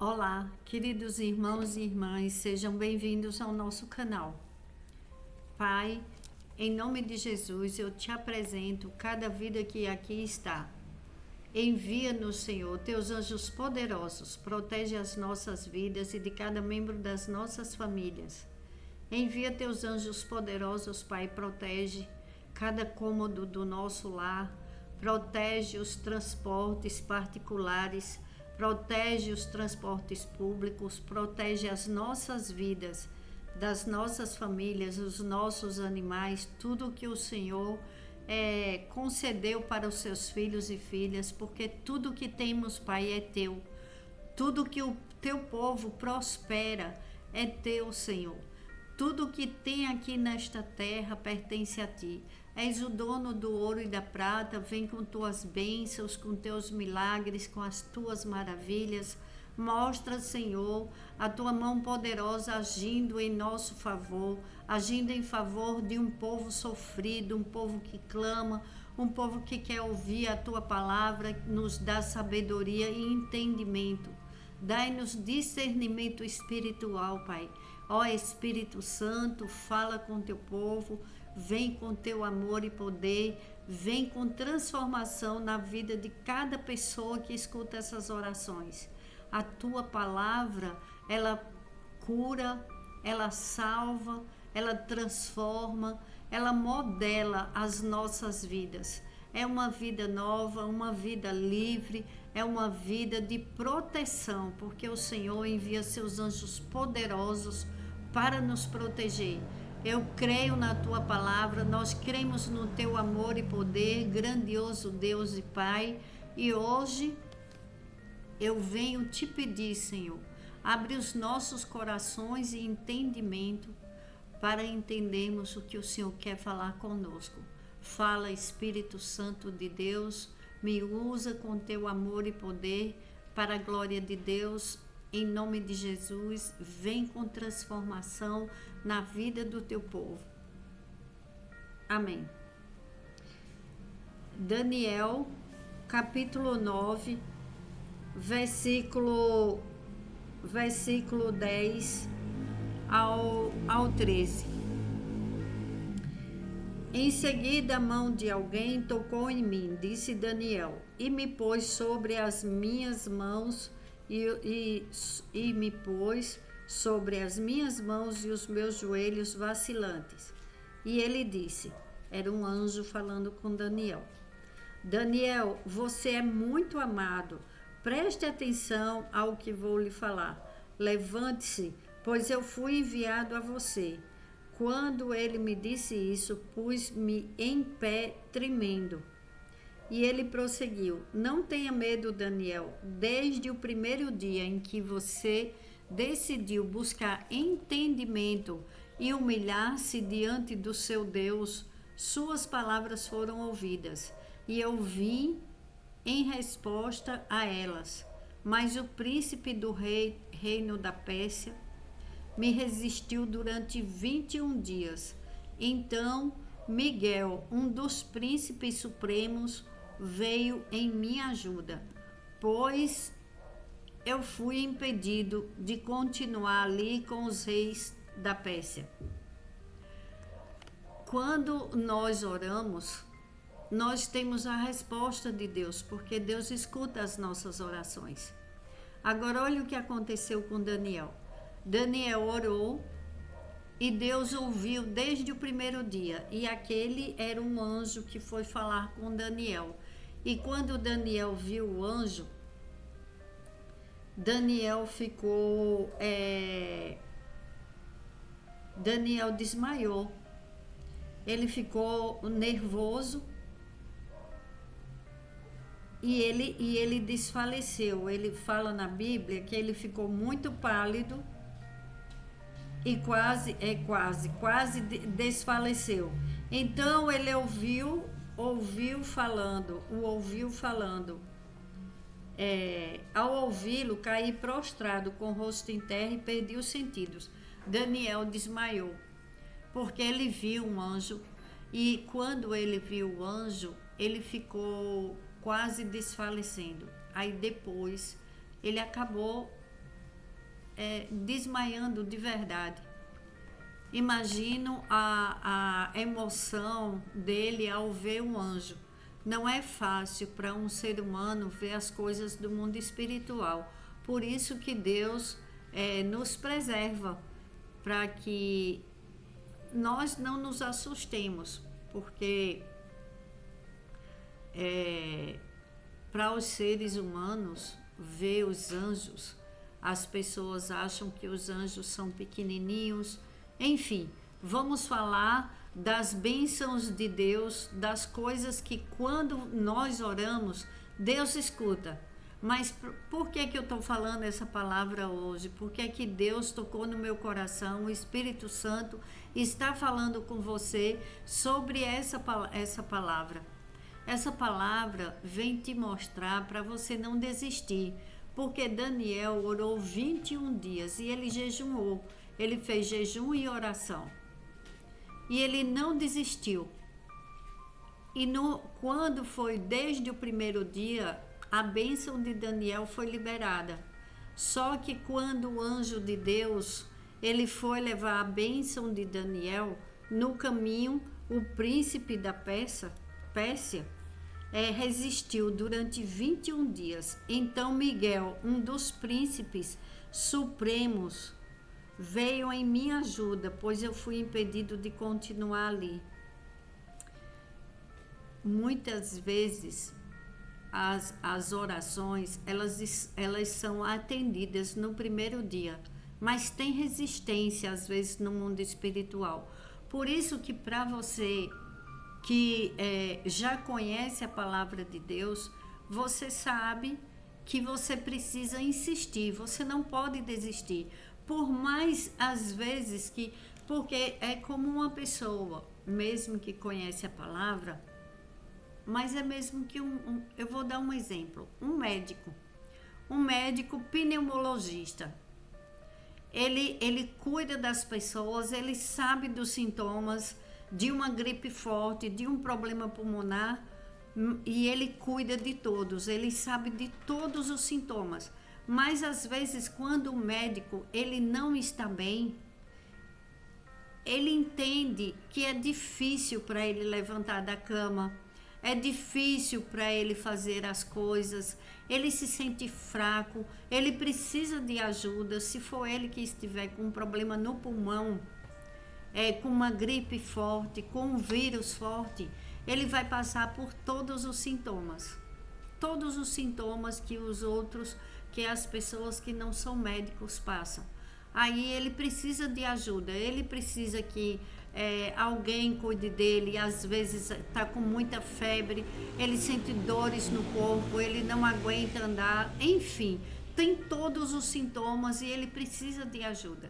Olá, queridos irmãos e irmãs, sejam bem-vindos ao nosso canal. Pai, em nome de Jesus, eu te apresento cada vida que aqui está. Envia-nos, Senhor, teus anjos poderosos, protege as nossas vidas e de cada membro das nossas famílias. Envia teus anjos poderosos, Pai, protege cada cômodo do nosso lar, protege os transportes particulares, protege os transportes públicos, protege as nossas vidas, das nossas famílias, os nossos animais, tudo que o Senhor concedeu para os seus filhos e filhas, porque tudo que temos, Pai, é teu. Tudo que o teu povo prospera é teu, Senhor. Tudo que tem aqui nesta terra pertence a ti. És o dono do ouro e da prata, vem com tuas bênçãos, com teus milagres, com as tuas maravilhas. Mostra, Senhor, a tua mão poderosa agindo em nosso favor, agindo em favor de um povo sofrido, um povo que clama, um povo que quer ouvir a tua palavra, nos dá sabedoria e entendimento. Dai-nos discernimento espiritual, Pai. Ó Espírito Santo, fala com teu povo, vem com teu amor e poder, vem com transformação na vida de cada pessoa que escuta essas orações. A tua palavra, ela cura, ela salva, ela transforma, ela modela as nossas vidas. É uma vida nova, uma vida livre, é uma vida de proteção, porque o Senhor envia seus anjos poderosos para nos proteger. Eu creio na tua palavra, nós cremos no teu amor e poder, grandioso Deus e Pai, e hoje eu venho te pedir, Senhor, abre os nossos corações e entendimento para entendermos o que o Senhor quer falar conosco. Fala, Espírito Santo de Deus, me usa com teu amor e poder para a glória de Deus. Em nome de Jesus, vem com transformação na vida do teu povo. Amém. Daniel, capítulo 9, versículo 10 ao 13. Em seguida, a mão de alguém tocou em mim, disse Daniel, e me pôs sobre as minhas mãos e me pôs sobre as minhas mãos e os meus joelhos vacilantes. E ele disse, era um anjo falando com Daniel, Daniel, você é muito amado, preste atenção ao que vou lhe falar. Levante-se, pois eu fui enviado a você. Quando ele me disse isso, pus-me em pé tremendo. E ele prosseguiu, não tenha medo, Daniel, desde o primeiro dia em que você decidiu buscar entendimento e humilhar-se diante do seu Deus, suas palavras foram ouvidas, e eu vim em resposta a elas. Mas o príncipe do reino da Pérsia me resistiu durante 21 dias. Então Miguel, um dos príncipes supremos, veio em minha ajuda, pois eu fui impedido de continuar ali com os reis da Pérsia. Quando nós oramos, nós temos a resposta de Deus, porque Deus escuta as nossas orações. Agora olha o que aconteceu com Daniel. Daniel orou e Deus ouviu desde o primeiro dia, e aquele era um anjo que foi falar com Daniel. E quando Daniel viu o anjo, Daniel desmaiou, ele ficou nervoso e ele desfaleceu. Ele fala na Bíblia que ele ficou muito pálido e quase desfaleceu. Então ele ouviu falando. Ao ouvi-lo, caí prostrado com o rosto em terra e perdi os sentidos. Daniel desmaiou, porque ele viu um anjo, e quando ele viu o anjo, ele ficou quase desfalecendo. Aí depois ele acabou desmaiando de verdade. Imagino a emoção dele ao ver o anjo. Não é fácil para um ser humano ver as coisas do mundo espiritual. Por isso que Deus nos preserva, para que nós não nos assustemos, porque para os seres humanos, ver os anjos, as pessoas acham que os anjos são pequenininhos. Enfim, vamos falar das bênçãos de Deus, das coisas que quando nós oramos, Deus escuta. Mas por que eu estou falando essa palavra hoje? Porque que Deus tocou no meu coração, o Espírito Santo está falando com você sobre essa palavra. Essa palavra vem te mostrar para você não desistir, porque Daniel orou 21 dias e ele jejuou, ele fez jejum e oração. E ele não desistiu. E quando foi desde o primeiro dia, a bênção de Daniel foi liberada. Só que quando o anjo de Deus, ele foi levar a bênção de Daniel, no caminho, o príncipe da Pérsia, resistiu durante 21 dias. Então Miguel, um dos príncipes supremos, veio em minha ajuda, pois eu fui impedido de continuar ali. Muitas vezes as orações elas são atendidas no primeiro dia, mas tem resistência às vezes no mundo espiritual. Por isso que para você que já conhece a palavra de Deus, você sabe que você precisa insistir, você não pode desistir. Por mais às vezes porque é como uma pessoa, mesmo que conhece a palavra, mas é mesmo que eu vou dar um exemplo, um médico pneumologista, ele cuida das pessoas, ele sabe dos sintomas de uma gripe forte, de um problema pulmonar, e ele cuida de todos, ele sabe de todos os sintomas. Mas às vezes quando o médico ele não está bem, ele entende que é difícil para ele levantar da cama, é difícil para ele fazer as coisas, ele se sente fraco, ele precisa de ajuda. Se for ele que estiver com um problema no pulmão, com uma gripe forte, com um vírus forte, ele vai passar por todos os sintomas que as pessoas que não são médicos passam. Aí ele precisa de ajuda, ele precisa que alguém cuide dele. Às vezes está com muita febre, ele sente dores no corpo, ele não aguenta andar, enfim, tem todos os sintomas e ele precisa de ajuda.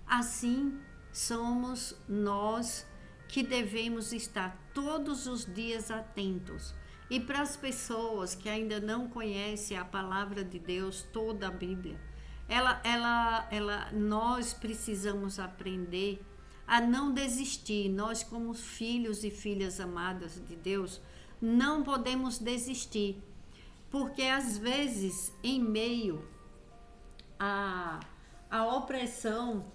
Assim somos nós que devemos estar todos os dias atentos. E para as pessoas que ainda não conhecem a palavra de Deus, toda a Bíblia, nós precisamos aprender a não desistir. Nós, como filhos e filhas amadas de Deus, não podemos desistir, porque às vezes, em meio à opressão,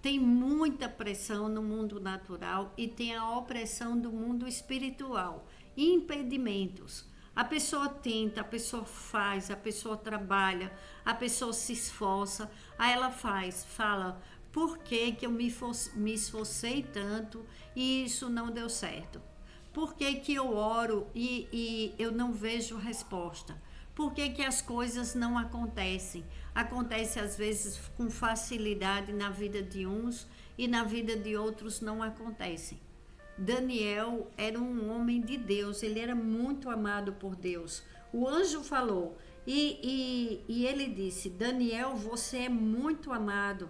tem muita pressão no mundo natural e tem a opressão do mundo espiritual, impedimentos. A pessoa tenta, a pessoa faz, a pessoa trabalha, a pessoa se esforça, aí ela fala, por que eu me esforcei tanto e isso não deu certo? Por que eu oro e eu não vejo resposta? Por que as coisas não acontecem? Acontece às vezes com facilidade na vida de uns e na vida de outros não acontecem. Daniel era um homem de Deus, ele era muito amado por Deus. O anjo falou e ele disse, Daniel, você é muito amado.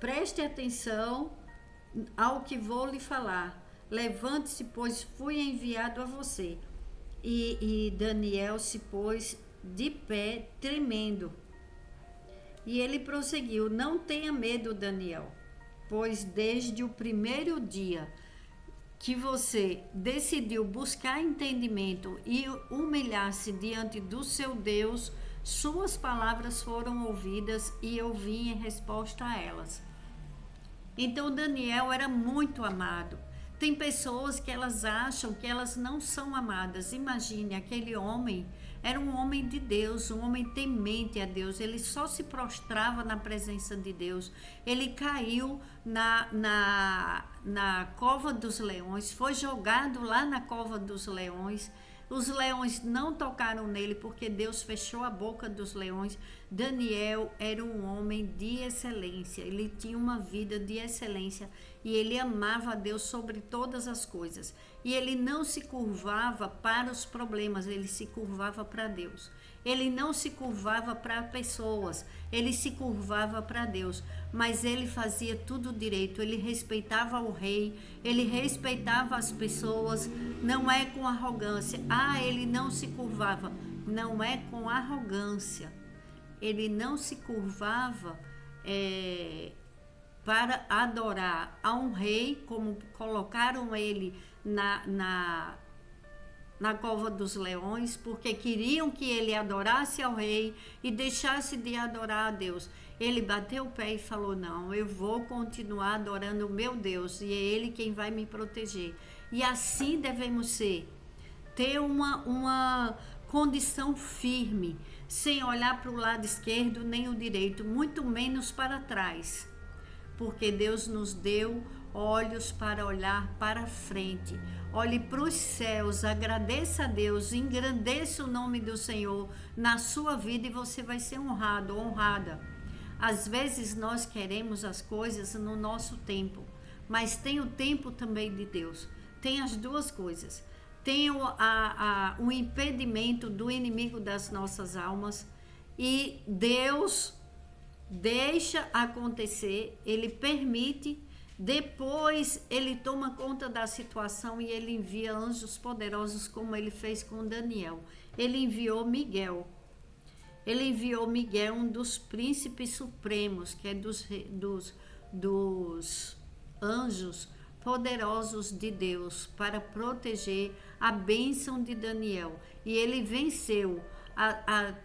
Preste atenção ao que vou lhe falar. Levante-se, pois fui enviado a você. E Daniel se pôs de pé, tremendo. E ele prosseguiu, não tenha medo, Daniel, pois desde o primeiro dia que você decidiu buscar entendimento e humilhar-se diante do seu Deus, suas palavras foram ouvidas e eu vim em resposta a elas. Então Daniel era muito amado. Tem pessoas que elas acham que elas não são amadas. Imagine, aquele homem era um homem de Deus, um homem temente a Deus. Ele só se prostrava na presença de Deus. Ele caiu na cova dos leões, foi jogado lá na cova dos leões. Os leões não tocaram nele porque Deus fechou a boca dos leões. Daniel era um homem de excelência, ele tinha uma vida de excelência e ele amava a Deus sobre todas as coisas. E ele não se curvava para os problemas, ele se curvava para Deus. Ele não se curvava para pessoas, ele se curvava para Deus. Mas ele fazia tudo direito, ele respeitava o rei, ele respeitava as pessoas, não é com arrogância. Ele não se curvava, não é com arrogância. Ele não se curvava para adorar a um rei, como colocaram ele na cova dos leões, porque queriam que ele adorasse ao rei e deixasse de adorar a Deus. Ele bateu o pé e falou: não, eu vou continuar adorando o meu Deus e é ele quem vai me proteger. E assim devemos ser, ter uma condição firme, sem olhar para o lado esquerdo nem o direito, muito menos para trás, porque Deus nos deu olhos para olhar para frente. Olhe para os céus, agradeça a Deus, engrandeça o nome do Senhor na sua vida e você vai ser honrado, honrada. Às vezes nós queremos as coisas no nosso tempo, mas tem o tempo também de Deus. Tem as duas coisas. Tem o impedimento do inimigo das nossas almas e Deus deixa acontecer, ele permite. Depois ele toma conta da situação e ele envia anjos poderosos, como ele fez com Daniel. Ele enviou Miguel. Ele enviou Miguel, um dos príncipes supremos, que é dos anjos poderosos de Deus, para proteger a bênção de Daniel. E ele venceu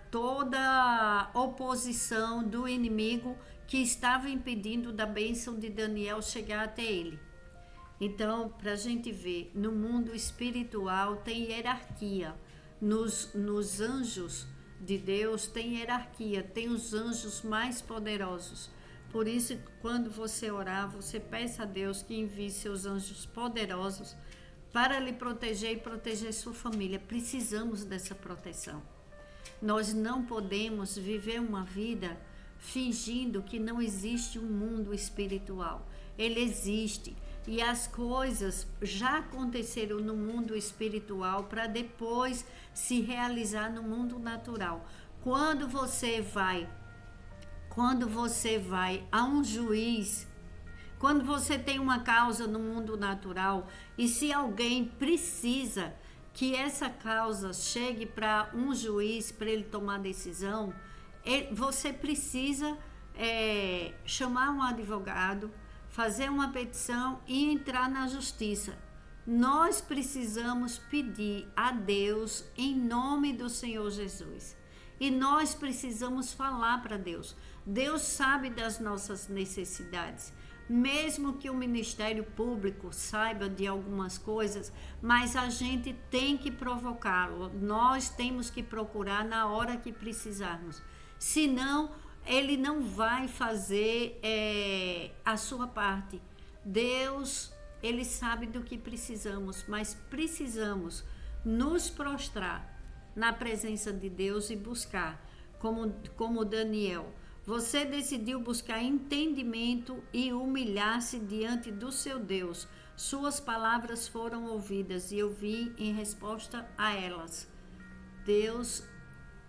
toda a oposição do inimigo que estava impedindo da bênção de Daniel chegar até ele. Então, para a gente ver, no mundo espiritual tem hierarquia. Nos anjos de Deus tem hierarquia, tem os anjos mais poderosos. Por isso, quando você orar, você peça a Deus que envie seus anjos poderosos para lhe proteger e proteger sua família. Precisamos dessa proteção. Nós não podemos viver uma vida fingindo que não existe um mundo espiritual. Ele existe e as coisas já aconteceram no mundo espiritual para depois se realizar no mundo natural. Quando você vai a um juiz, quando você tem uma causa no mundo natural e se alguém precisa que essa causa chegue para um juiz para ele tomar decisão, você precisa chamar um advogado, fazer uma petição e entrar na justiça. Nós precisamos pedir a Deus em nome do Senhor Jesus. E nós precisamos falar para Deus. Deus sabe das nossas necessidades. Mesmo que o Ministério Público saiba de algumas coisas, mas a gente tem que provocá-lo. Nós temos que procurar na hora que precisarmos. Senão, ele não vai fazer a sua parte. Deus, ele sabe do que precisamos, mas precisamos nos prostrar na presença de Deus e buscar, como Daniel. Você decidiu buscar entendimento e humilhar-se diante do seu Deus. Suas palavras foram ouvidas e eu vim em resposta a elas. Deus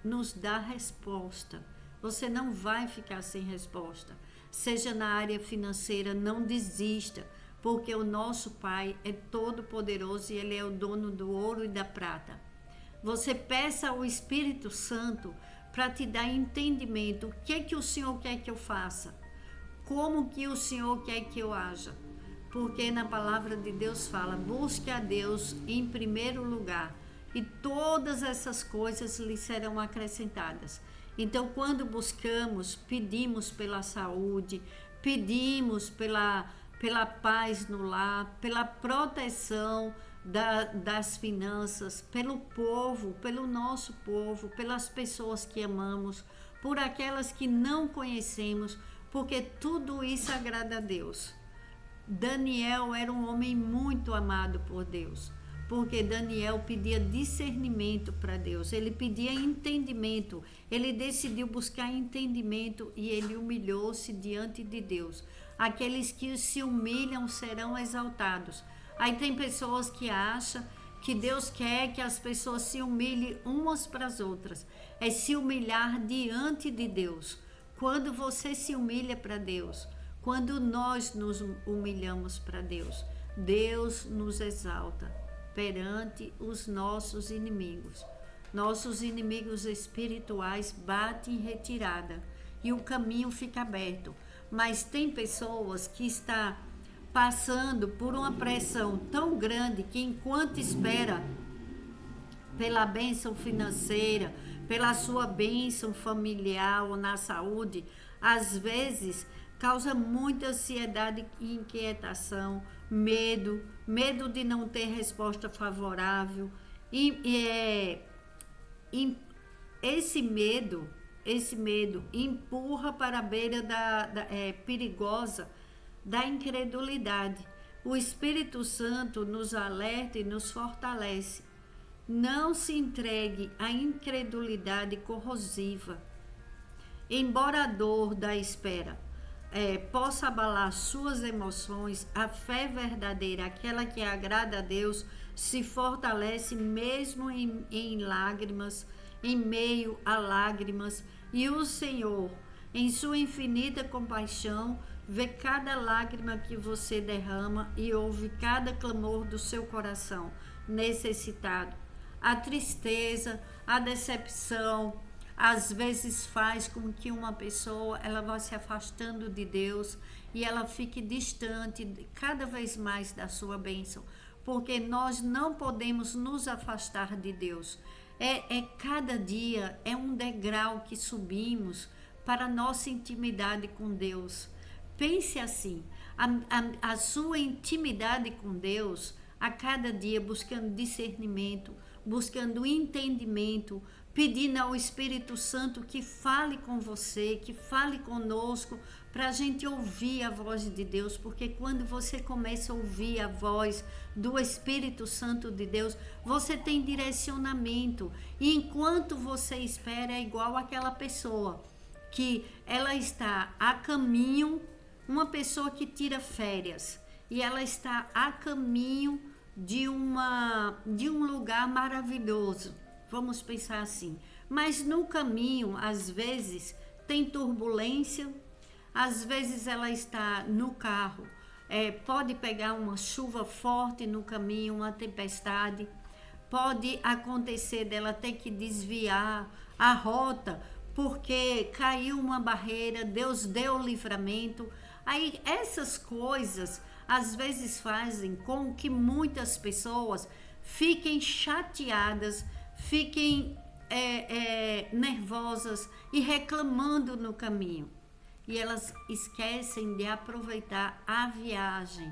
nos dá resposta. Você não vai ficar sem resposta. Seja na área financeira, não desista, porque o nosso Pai é todo poderoso e Ele é o dono do ouro e da prata. Você peça ao Espírito Santo para te dar entendimento. O que é que o Senhor quer que eu faça? Como que o Senhor quer que eu haja? porque na palavra de Deus fala: busque a Deus em primeiro lugar, e todas essas coisas lhe serão acrescentadas. Então, quando buscamos, pedimos pela saúde, pedimos pela paz no lar, pela proteção das finanças, pelo povo, pelo nosso povo, pelas pessoas que amamos, por aquelas que não conhecemos, porque tudo isso agrada a Deus. Daniel era um homem muito amado por Deus, porque Daniel pedia discernimento para Deus, ele pedia entendimento, ele decidiu buscar entendimento e ele humilhou-se diante de Deus. Aqueles que se humilham serão exaltados. Aí tem pessoas que acham que Deus quer que as pessoas se humilhem umas para as outras, é se humilhar diante de Deus. Quando você se humilha para Deus, quando nós nos humilhamos para Deus, Deus nos exalta perante os nossos inimigos. Nossos inimigos espirituais batem em retirada e o caminho fica aberto. Mas tem pessoas que estão passando por uma pressão tão grande que enquanto espera pela bênção financeira, pela sua bênção familiar ou na saúde, às vezes causa muita ansiedade e inquietação, medo de não ter resposta favorável. Esse medo empurra para a beira perigosa da incredulidade. O Espírito Santo nos alerta e nos fortalece. Não se entregue à incredulidade corrosiva. Embora a dor da espera possa abalar suas emoções, a fé verdadeira, aquela que agrada a Deus, se fortalece mesmo em lágrimas, em meio a lágrimas, e o Senhor, em sua infinita compaixão, vê cada lágrima que você derrama e ouve cada clamor do seu coração necessitado. A tristeza, a decepção, às vezes faz com que uma pessoa ela vá se afastando de Deus e ela fique distante cada vez mais da sua bênção, porque nós não podemos nos afastar de Deus. Cada dia é um degrau que subimos para a nossa intimidade com Deus. Pense assim, a sua intimidade com Deus, a cada dia buscando discernimento, buscando entendimento, pedindo ao Espírito Santo que fale com você, que fale conosco, para a gente ouvir a voz de Deus, porque quando você começa a ouvir a voz do Espírito Santo de Deus, você tem direcionamento, e enquanto você espera é igual aquela pessoa que ela está a caminho, uma pessoa que tira férias, e ela está a caminho de um lugar maravilhoso, vamos pensar assim, mas no caminho às vezes tem turbulência, às vezes ela está no carro, pode pegar uma chuva forte no caminho, uma tempestade, pode acontecer dela ter que desviar a rota porque caiu uma barreira, Deus deu o livramento. Aí essas coisas às vezes fazem com que muitas pessoas fiquem chateadas, fiquem nervosas e reclamando no caminho. E elas esquecem de aproveitar a viagem,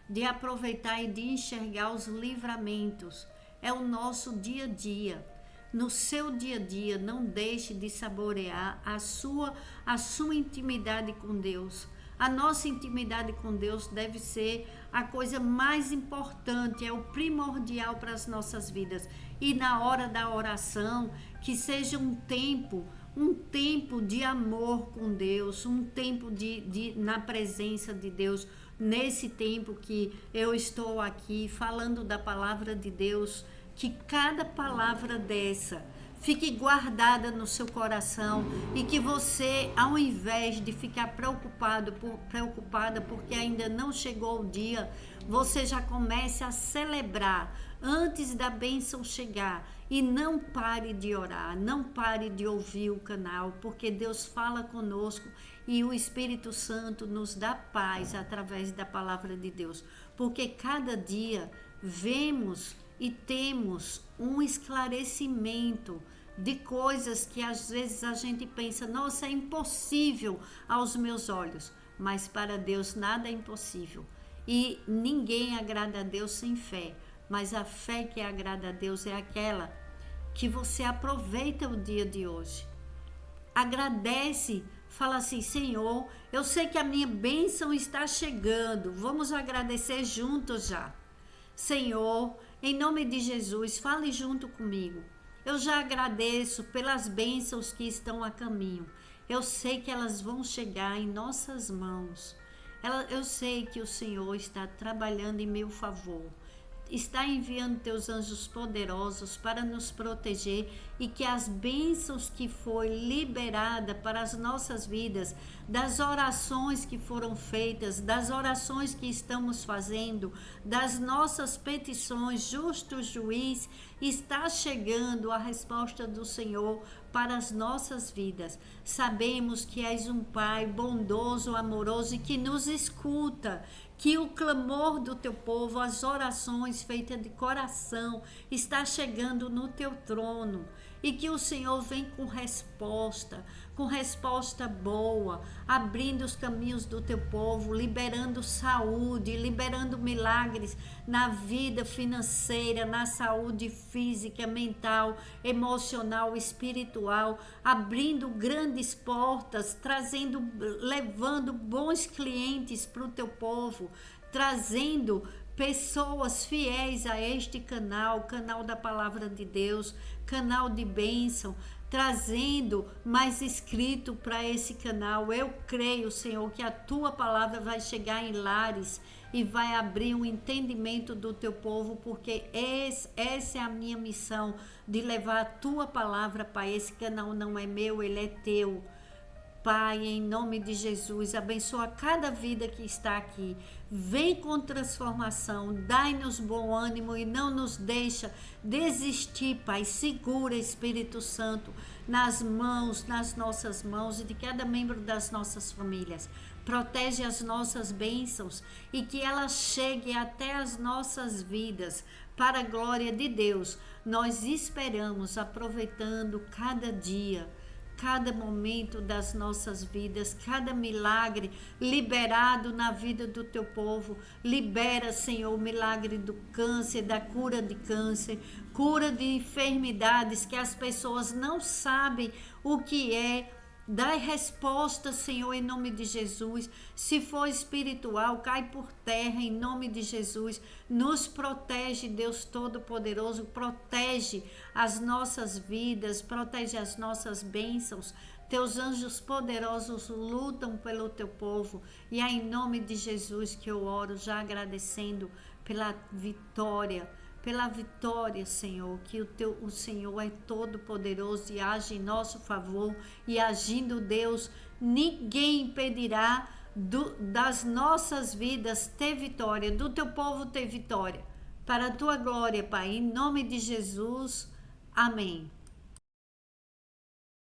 de aproveitar e de enxergar os livramentos. É o nosso dia a dia. No seu dia a dia, não deixe de saborear a sua intimidade com Deus. A nossa intimidade com Deus deve ser a coisa mais importante, é o primordial para as nossas vidas. E na hora da oração, que seja um tempo de amor com Deus, um tempo na presença de Deus. Nesse tempo que eu estou aqui falando da palavra de Deus, que cada palavra dessa fique guardada no seu coração e que você, ao invés de ficar preocupada porque ainda não chegou o dia, você já comece a celebrar antes da bênção chegar. E não pare de orar, não pare de ouvir o canal, porque Deus fala conosco e o Espírito Santo nos dá paz através da palavra de Deus. Porque cada dia vemos e temos um esclarecimento de coisas que às vezes a gente pensa, nossa, é impossível aos meus olhos. Mas para Deus nada é impossível. E ninguém agrada a Deus sem fé. Mas a fé que agrada a Deus é aquela que você aproveita o dia de hoje. Agradece, fala assim, Senhor, eu sei que a minha bênção está chegando. Vamos agradecer juntos já. Senhor, em nome de Jesus, fale junto comigo. Eu já agradeço pelas bênçãos que estão a caminho. Eu sei que elas vão chegar em nossas mãos. Eu sei que o Senhor está trabalhando em meu favor. Está enviando teus anjos poderosos para nos proteger e que as bênçãos que foi liberada para as nossas vidas, das orações que foram feitas, das orações que estamos fazendo, das nossas petições, justo juiz, está chegando a resposta do Senhor para as nossas vidas. Sabemos que és um Pai bondoso, amoroso e que nos escuta, que o clamor do teu povo, as orações feitas de coração, está chegando no teu trono e que o Senhor vem com resposta boa, abrindo os caminhos do teu povo, liberando saúde, liberando milagres na vida financeira, na saúde física, mental, emocional, espiritual, abrindo grandes portas, levando bons clientes para o teu povo, trazendo pessoas fiéis a este canal, canal da Palavra de Deus, canal de bênção, trazendo mais inscrito para esse canal. Eu creio, Senhor, que a tua palavra vai chegar em lares e vai abrir um entendimento do teu povo, porque essa é a minha missão, de levar a tua palavra, Pai. Esse canal não é meu, ele é teu. Pai, em nome de Jesus, abençoa cada vida que está aqui. Vem com transformação, dai-nos bom ânimo e não nos deixa desistir, Pai. Segura, Espírito Santo, nas nossas mãos e de cada membro das nossas famílias. Protege as nossas bênçãos e que elas cheguem até as nossas vidas, para a glória de Deus. Nós esperamos, aproveitando cada dia, cada momento das nossas vidas, cada milagre liberado na vida do teu povo. Libera, Senhor, o milagre do câncer, da cura de câncer, cura de enfermidades que as pessoas não sabem o que é. Dai resposta, Senhor, em nome de Jesus. Se for espiritual, cai por terra, em nome de Jesus. Nos protege, Deus Todo-Poderoso. Protege as nossas vidas, protege as nossas bênçãos. Teus anjos poderosos lutam pelo teu povo. E é em nome de Jesus que eu oro, já agradecendo pela vitória, Senhor, que o Senhor é todo poderoso e age em nosso favor, e agindo Deus, ninguém impedirá das nossas vidas ter vitória, do teu povo ter vitória, para a tua glória, Pai, em nome de Jesus, amém.